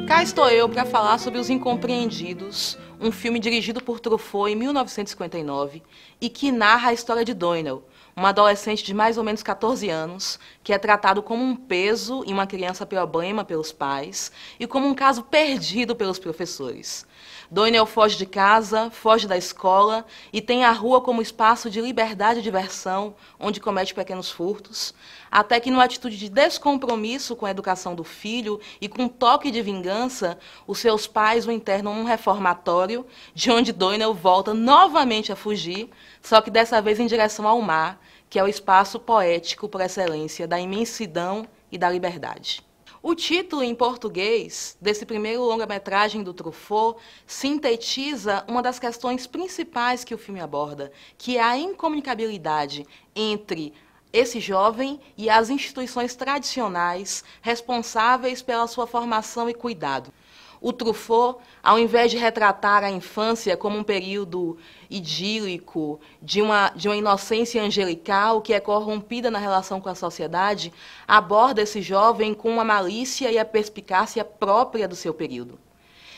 Cá estou eu para falar sobre Os Incompreendidos, um filme dirigido por Truffaut em 1959 e que narra a história de Doinel, uma adolescente de mais ou menos 14 anos, que é tratado como um peso e uma criança problema pelos pais e como um caso perdido pelos professores. Doinel foge de casa, foge da escola e tem a rua como espaço de liberdade e diversão, onde comete pequenos furtos, até que, numa atitude de descompromisso com a educação do filho e com um toque de vingança, os seus pais o internam num reformatório, de onde Doinel volta novamente a fugir, só que dessa vez em direção ao mar, que é o espaço poético por excelência da imensidão e da liberdade. O título em português desse primeiro longa-metragem do Truffaut sintetiza uma das questões principais que o filme aborda, que é a incomunicabilidade entre esse jovem e as instituições tradicionais responsáveis pela sua formação e cuidado. O Truffaut, ao invés de retratar a infância como um período idílico, de uma inocência angelical que é corrompida na relação com a sociedade, aborda esse jovem com a malícia e a perspicácia própria do seu período.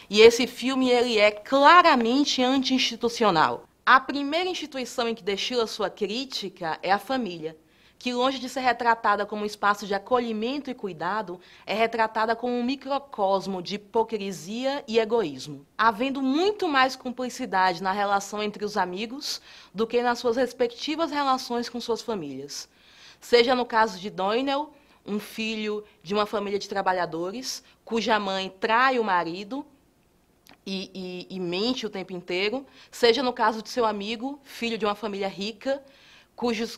E esse filme ele é claramente anti-institucional. A primeira instituição em que destila sua crítica é a família, que, longe de ser retratada como um espaço de acolhimento e cuidado, é retratada como um microcosmo de hipocrisia e egoísmo, havendo muito mais cumplicidade na relação entre os amigos do que nas suas respectivas relações com suas famílias. Seja no caso de Doinel, um filho de uma família de trabalhadores, cuja mãe trai o marido e mente o tempo inteiro, seja no caso de seu amigo, filho de uma família rica,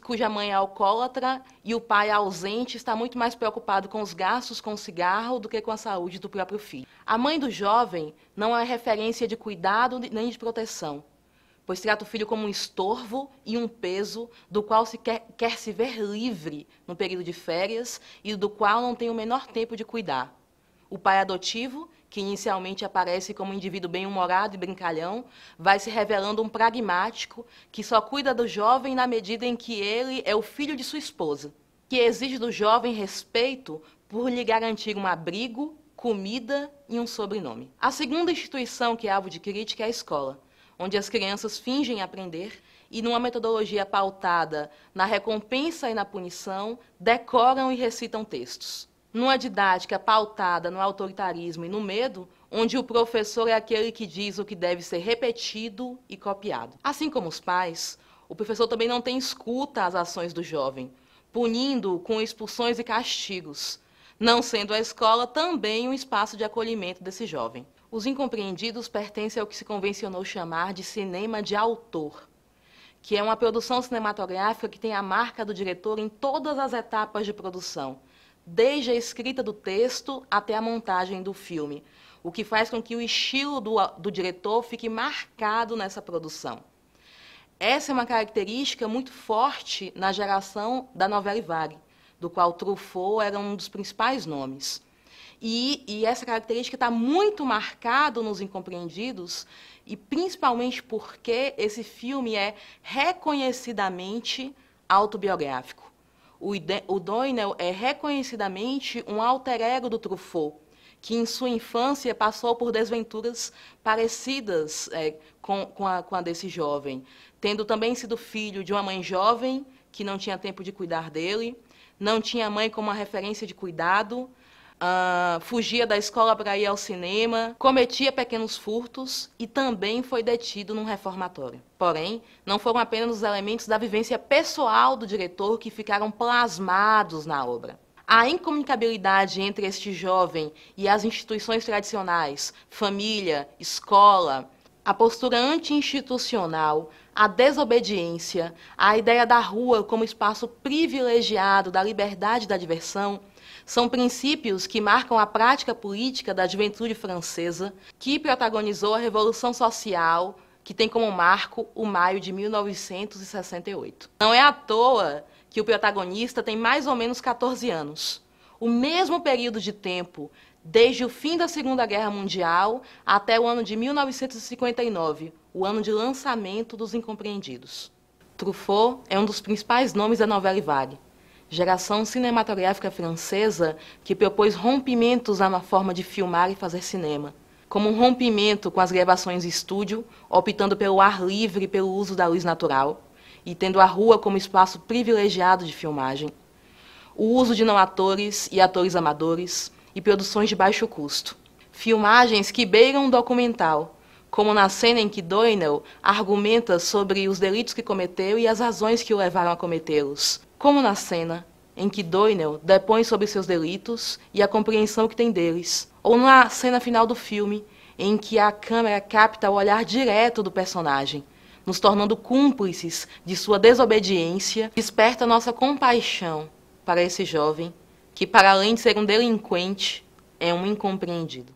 cuja mãe é alcoólatra e o pai ausente está muito mais preocupado com os gastos com o cigarro do que com a saúde do próprio filho. A mãe do jovem não é referência de cuidado nem de proteção, pois trata o filho como um estorvo e um peso do qual quer se ver livre no período de férias e do qual não tem o menor tempo de cuidar. O pai adotivo, que inicialmente aparece como um indivíduo bem-humorado e brincalhão, vai se revelando um pragmático que só cuida do jovem na medida em que ele é o filho de sua esposa, que exige do jovem respeito por lhe garantir um abrigo, comida e um sobrenome. A segunda instituição que é alvo de crítica é a escola, onde as crianças fingem aprender e, numa metodologia pautada na recompensa e na punição, decoram e recitam textos. Numa didática pautada no autoritarismo e no medo, onde o professor é aquele que diz o que deve ser repetido e copiado. Assim como os pais, o professor também não tem escuta às ações do jovem, punindo-o com expulsões e castigos, não sendo a escola também um espaço de acolhimento desse jovem. Os Incompreendidos pertencem ao que se convencionou chamar de cinema de autor, que é uma produção cinematográfica que tem a marca do diretor em todas as etapas de produção, desde a escrita do texto até a montagem do filme, o que faz com que o estilo do diretor fique marcado nessa produção. Essa é uma característica muito forte na geração da Nouvelle Vague, do qual Truffaut era um dos principais nomes. E essa característica está muito marcada nos Incompreendidos, e principalmente porque esse filme é reconhecidamente autobiográfico. O Doinel é reconhecidamente um alter ego do Truffaut, que em sua infância passou por desventuras parecidas com a desse jovem, tendo também sido filho de uma mãe jovem que não tinha tempo de cuidar dele, não tinha mãe como uma referência de cuidado, fugia da escola para ir ao cinema, cometia pequenos furtos e também foi detido num reformatório. Porém, não foram apenas os elementos da vivência pessoal do diretor que ficaram plasmados na obra. A incomunicabilidade entre este jovem e as instituições tradicionais, família, escola, a postura anti-institucional, a desobediência, a ideia da rua como espaço privilegiado da liberdade e da diversão, são princípios que marcam a prática política da juventude francesa, que protagonizou a Revolução Social, que tem como marco o maio de 1968. Não é à toa que o protagonista tem mais ou menos 14 anos, o mesmo período de tempo desde o fim da Segunda Guerra Mundial até o ano de 1959, o ano de lançamento dos Incompreendidos. Truffaut é um dos principais nomes da Nouvelle Vague, geração cinematográfica francesa que propôs rompimentos na forma de filmar e fazer cinema, como um rompimento com as gravações em estúdio, optando pelo ar livre e pelo uso da luz natural, e tendo a rua como espaço privilegiado de filmagem, o uso de não atores e atores amadores, e produções de baixo custo. Filmagens que beiram um documental, como na cena em que Doinel argumenta sobre os delitos que cometeu e as razões que o levaram a cometê-los, como na cena em que Doinel depõe sobre seus delitos e a compreensão que tem deles, ou na cena final do filme, em que a câmera capta o olhar direto do personagem, nos tornando cúmplices de sua desobediência, desperta nossa compaixão para esse jovem que, para além de ser um delinquente, é um incompreendido.